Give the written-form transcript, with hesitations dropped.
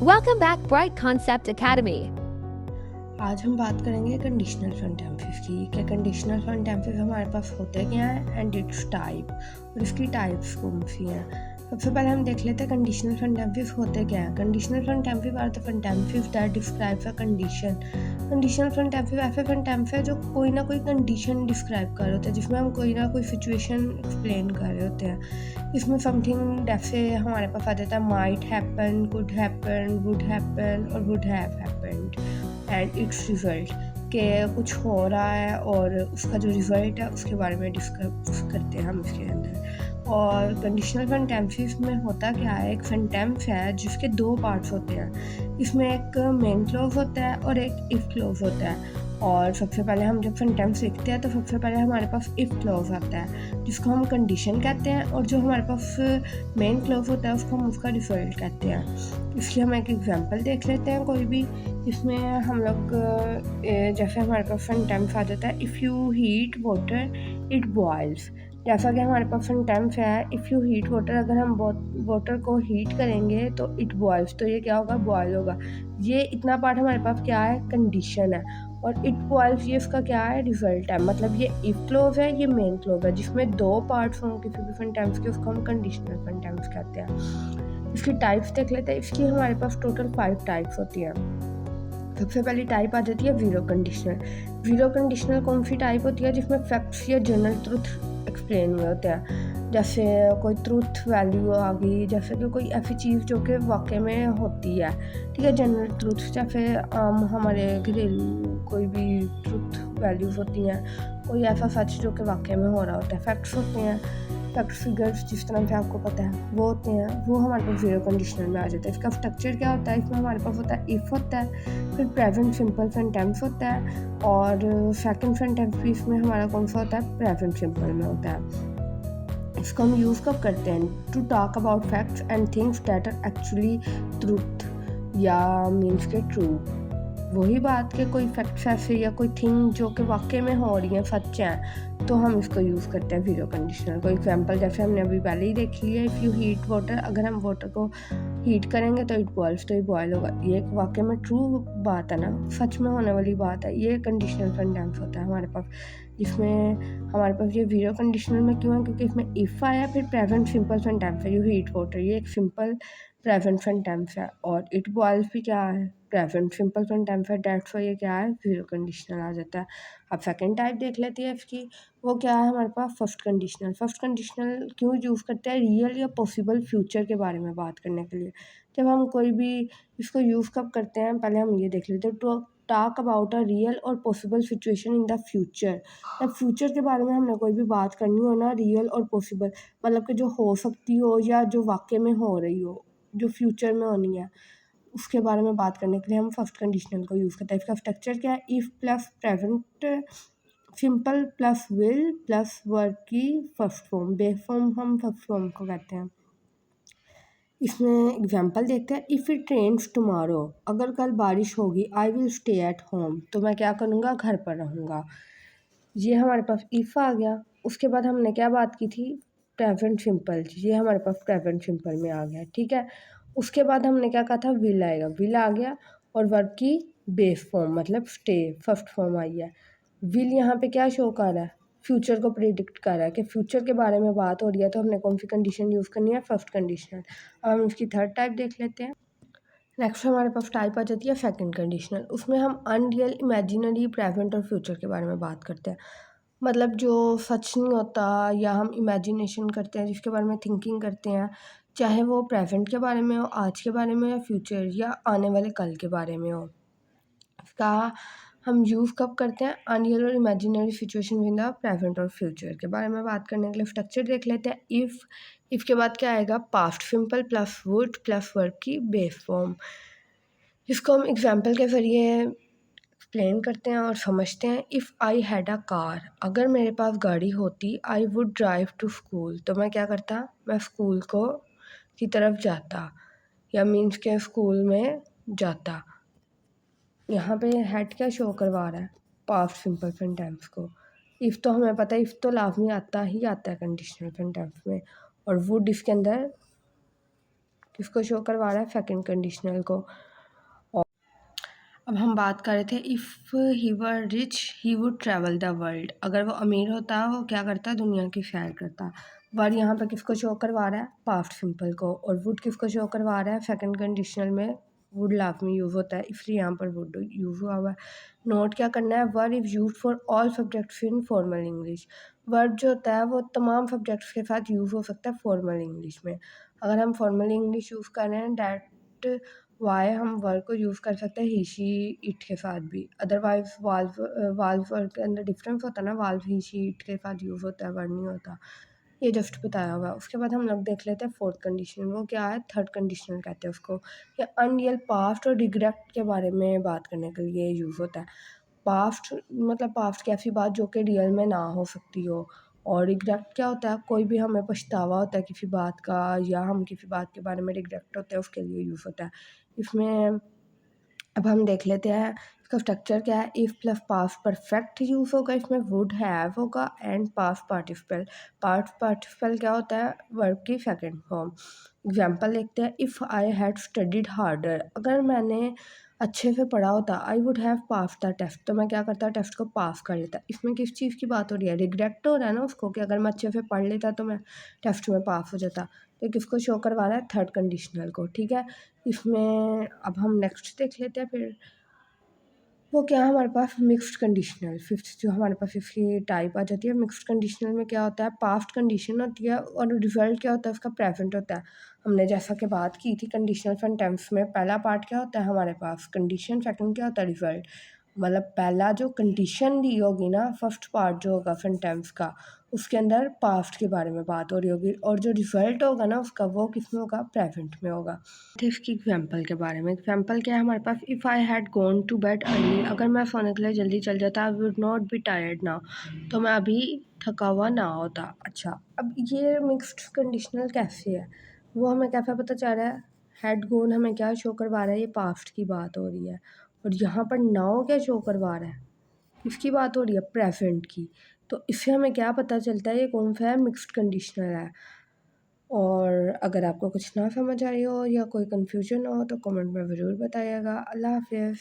Welcome back, Bright Concept Academy. आज हम बात करेंगे कंडीशनल फ्रंट-एंड की कि कंडीशनल फ्रंट-एंड हमारे पास होते क्या हैं एंड इट्स टाइप और इसकी टाइप्स कौन सी हैं। सबसे पहले हम देख लेते हैं कंडीशनल फ्रंट-एंड होते क्या हैं। Conditional front end are the front end that describes a condition. Conditional front end ऐसे फ्रंट-एंड है जो कोई ना कोई कंडीशन डिस्क्राइब कर रहे होते हैं, जिसमें हम कोई ना कोई सिचुएशन एक्सप्लेन कर रहे होते हैं। इसमें समथिंग जैसे हमारे पास आ जाता है might happen, could happen, would happen और would have happened and it's result के कुछ हो रहा है और उसका जो रिजल्ट है उसके बारे में डिस्कस करते हैं हम इसके अंदर। और कंडीशनल सेंटेंसेस में होता क्या है, एक सेंटेंस है जिसके दो पार्ट्स होते हैं। इसमें एक मेन क्लॉज होता है और एक इफ क्लॉज होता है। और सबसे पहले हम जब सेंटेंस लिखते हैं तो सबसे पहले हमारे पास इफ क्लॉज आता है जिसको हम कंडीशन कहते हैं, और जो हमारे पास मेन क्लॉज होता है उसको हम उसका रिजल्ट कहते हैं। इसलिए हम एक एग्जांपल देख लेते हैं कोई भी। इसमें हम लोग जैसे हमारे पास सेंटेंस आ जाता है if you heat water it boils. जैसा कि हमारे पास सेंटेंस है इफ़ यू हीट वाटर, अगर हम वाटर को हीट करेंगे तो इट बॉयल्स, तो ये क्या होगा, बॉयल होगा। ये इतना पार्ट हमारे पास क्या है, कंडीशन है। और इट बॉयल्स ये इसका क्या है, रिजल्ट है। मतलब ये इफ क्लोज है, ये मेन क्लोज है। जिसमें दो पार्ट्स हों किसी भी सेंटेंस के उसको हम कंडीशनल सेंटेंस कहते हैं। इसकी टाइप्स देख लेते हैं। इसकी हमारे पास टोटल 5 टाइप्स होती हैं। सबसे पहली टाइप आ जाती है जीरो कंडीशनल। जीरो कंडीशनल कौन सी टाइप होती है, जिसमें फैक्ट्स या जनरल ट्रुथ एक्सप्लेन हुए होते हैं। जैसे कोई ट्रुथ वैल्यू आ गई, जैसे कि कोई ऐसी चीज़ जो कि वाकई में होती है, ठीक है। जनरल ट्रुथ जैसे हमारे घरेलू कोई भी ट्रुथ वैल्यूज़ होती हैं, कोई ऐसा सच जो कि वाकई में हो रहा होता है। फैक्ट्स होते हैं, फैक्ट फिगर्स जिस तरह से आपको पता है वो होते हैं, वो हमारे पास जीरो कंडीशनल में आ जाता है। इसका स्ट्रक्चर क्या होता है, इसमें हमारे पास होता है इफ़ होता है, फिर प्रेजेंट सिंपल सेंटेंस होता है, और सेकंड सेंटेंस इसमें हमारा कौन सा होता है, प्रेजेंट सिंपल में होता है। इसको हम यूज़ कब करते हैं, to talk about facts and things that are actually truth या मीन्स के ट्रू। वही बात के कोई फैक्ट्स ऐसे या कोई थिंग जो कि वाकई में हो रही है, सच हैं, तो हम इसको यूज़ करते हैं जीरो कंडीशनल। कोई एग्जांपल जैसे हमने अभी पहले ही देख लिया, इफ़ यू हीट वाटर, अगर हम वाटर को हीट करेंगे तो इट बॉयल्स, तो ये बॉयल होगा। ये एक वाकई में ट्रू बात है ना, सच में होने वाली बात है। ये कंडीशनल सेंटेंस होता है हमारे पास, जिसमें हमारे पास ये जीरो कंडीशनल में क्यों है, क्योंकि इसमें इफ़ आया, फिर प्रेजेंट सिंपल सेंटेंस है, यू हीट वाटर, ये एक सिंपल प्रेजेंट सेंटेंस है। और इट बॉयल्स भी क्या है, प्रेजेंट सिंपल सेंटेंस है, डेट्स ये क्या है, जीरो कंडीशनल आ जाता है। अब सेकंड टाइप देख लेते हैं इसकी, वो क्या है हमारे पास, फर्स्ट कंडीशनल। फर्स्ट कंडीशनल क्यों यूज़ करते हैं, रियल या पॉसिबल फ्यूचर के बारे में बात करने के लिए। जब हम कोई भी इसको यूज़ कब करते हैं, पहले हम ये देख लेते हैं, to talk about a real और possible situation in the future. जब फ्यूचर के बारे में हमने कोई भी बात करनी हो ना, रियल और पॉसिबल, मतलब कि जो हो सकती हो या जो वाकई में हो रही हो, जो फ्यूचर में होनी है, उसके बारे में बात करने के लिए हम फर्स्ट कंडीशनल को यूज़ करते हैं। इसका स्ट्रक्चर क्या है, if plus present simple plus will plus verb की फर्स्ट फॉर्म, बेस फॉर्म हम फर्स्ट फॉर्म को कहते हैं। इसमें एग्जांपल देखते हैं, इफ़ इट रेन्स टुमारो, अगर कल बारिश होगी, I will stay at home, तो मैं क्या करूँगा, घर पर रहूँगा। ये हमारे पास इफ़ आ गया। उसके बाद हमने क्या बात की थी, प्रेजेंट सिंपल, ये हमारे पास प्रेजेंट सिंपल में आ गया, ठीक है। उसके बाद हमने क्या कहा था, विल आएगा, विल आ गया, और वर्ब की बेस फॉर्म मतलब स्टे फर्स्ट फॉर्म आई है। विल यहाँ पे क्या शो कर रहा है, फ्यूचर को प्रिडिक्ट कर रहा है कि फ्यूचर के बारे में बात हो रही है, तो हमने कौन सी कंडीशन यूज़ करनी है, फर्स्ट कंडीशनल। अब हम इसकी थर्ड टाइप देख लेते हैं। नेक्स्ट हमारे पास टाइप आ जाती है सेकंड कंडीशनल। उसमें हम अनरियल, इमेजिनरी, प्रेजेंट और फ्यूचर के बारे में बात करते हैं। मतलब जो सच नहीं होता या हम इमेजिनेशन करते हैं, जिसके बारे में थिंकिंग करते हैं, चाहे वो प्रेजेंट के बारे में हो, आज के बारे में, या फ्यूचर या आने वाले कल के बारे में हो। इसका हम यूज़ कब करते हैं, अनरियल और imaginary situation in the present और फ्यूचर के बारे में बात करने के लिए स्ट्रक्चर देख लेते हैं। इफ़ के बाद क्या आएगा, past simple plus would plus verb की बेस फॉर्म। इसको हम एग्जाम्पल के ज़रिए एक्सप्लेन करते हैं और समझते हैं। If I had a car, अगर मेरे पास गाड़ी होती, I would drive to school, तो मैं क्या करता, मैं स्कूल को की तरफ जाता, या मीन्स के स्कूल में जाता। यहाँ पे हैड क्या शो करवा रहा है, पास्ट सिंपल सेंटेंस को। इफ़ तो हमें पता है, इफ़ तो लाजमी आता ही आता है कंडीशनल सेंटेंस में, और वुड इसके अंदर किसको शो करवा रहा है, सेकंड कंडीशनल को। और अब हम बात कर रहे थे if he were rich he would travel the world. अगर वो अमीर होता वो क्या करता, दुनिया की सैर करता। वर यहाँ पर किसको शो करवा रहा है, पास्ट सिंपल को। और वुड किसको शो करवा रहा है, सेकंड कंडीशनल में वुड लाजमी यूज़ होता है, इसलिए यहाँ पर वुड यूज़ हुआ हुआ है। नोट क्या करना है, were is use for all subjects in formal English. Word जो होता है वो तमाम सब्जेक्ट्स के साथ यूज़ हो सकता है फॉर्मल इंग्लिश में। अगर हम फॉर्मल इंग्लिश यूज़ कर रहे हैं डैट वाई हम वर्ड को यूज़ कर सकते हैं ही शी इट के साथ भी। अदरवाइज वाल्व वर्ड के अंदर डिफरेंस होता है ना, वाल्व ही शी इट के साथ यूज़ होता है, वर्ड नहीं होता। ये जस्ट बताया हुआ है। उसके बाद हम लोग देख लेते हैं फोर्थ कंडीशन, वो क्या है, थर्ड कंडीशनल कहते हैं उसको। ये अनरियल पास्ट और रिग्रेट के बारे में बात करने के लिए यूज़ होता है। पास्ट मतलब पास्ट की ऐसी बात जो कि रियल में ना हो सकती हो। और रिग्रेट क्या होता है, कोई भी हमें पछतावा होता है किसी बात का, या हम किसी बात के बारे में रिग्रेट होते हैं, उसके लिए यूज़ होता है इसमें। अब हम देख लेते हैं इसका स्ट्रक्चर क्या है। If plus past perfect use होगा, इसमें वुड हैव होगा and past participle. Past participle क्या होता है, वर्ब की सेकंड फॉर्म। एग्जांपल देखते हैं, if I had studied harder. अगर मैंने अच्छे से पढ़ा होता, I would have pass the test, तो मैं क्या करता, टेस्ट को पास कर लेता। इसमें किस चीज़ की बात हो रही है, रिग्रेट हो रहा है ना उसको, कि अगर मैं अच्छे से पढ़ लेता तो मैं टेस्ट में पास हो जाता। तो किसको शो करवा रहा है, थर्ड कंडीशनल को, ठीक है। इसमें अब हम नेक्स्ट देख लेते हैं फिर। वो क्या है हमारे पास, मिक्स्ड कंडीशनल। फिफ्थ जो हमारे पास फिफ्थ की टाइप आ जाती है। मिक्स्ड कंडीशनल में क्या होता है, पास्ट कंडीशन होती है और रिजल्ट क्या होता है उसका, प्रेजेंट होता है। हमने जैसा कि बात की थी कंडीशनल सेंटेंस में, पहला पार्ट क्या होता है हमारे पास कंडीशन, सेकंड क्या होता है रिजल्ट। मतलब पहला जो कंडीशन दी होगी ना, फर्स्ट पार्ट जो होगा सेंटेंस का, उसके अंदर पास्ट के बारे में बात हो रही होगी, और जो रिजल्ट होगा ना उसका, वो किस में होगा, प्रेजेंट में होगा। थे इसकी एग्जाम्पल के बारे में। एग्जाम्पल क्या है हमारे पास, if I had gone to bed early. अगर मैं सोने के लिए जल्दी चल जाता, I would not be tired now, तो मैं अभी थका हुआ ना होता। अच्छा, अब ये मिक्स्ड कंडीशनल कैसे है, वो हमें कैसा पता चल रहा है। हैड गॉन हमें क्या शो करवा रहा है, ये पास्ट की बात हो रही है। और यहाँ पर नाउ क्या शो करवा रहा है, किसकी बात हो रही है, प्रेजेंट की। तो इससे हमें क्या पता चलता है, ये कौन सा है, मिक्स्ड कंडीशनल है। और अगर आपको कुछ ना समझ आई हो या कोई कन्फ्यूजन हो तो कमेंट में ज़रूर बताइएगा। अल्लाह हाफ़िज़।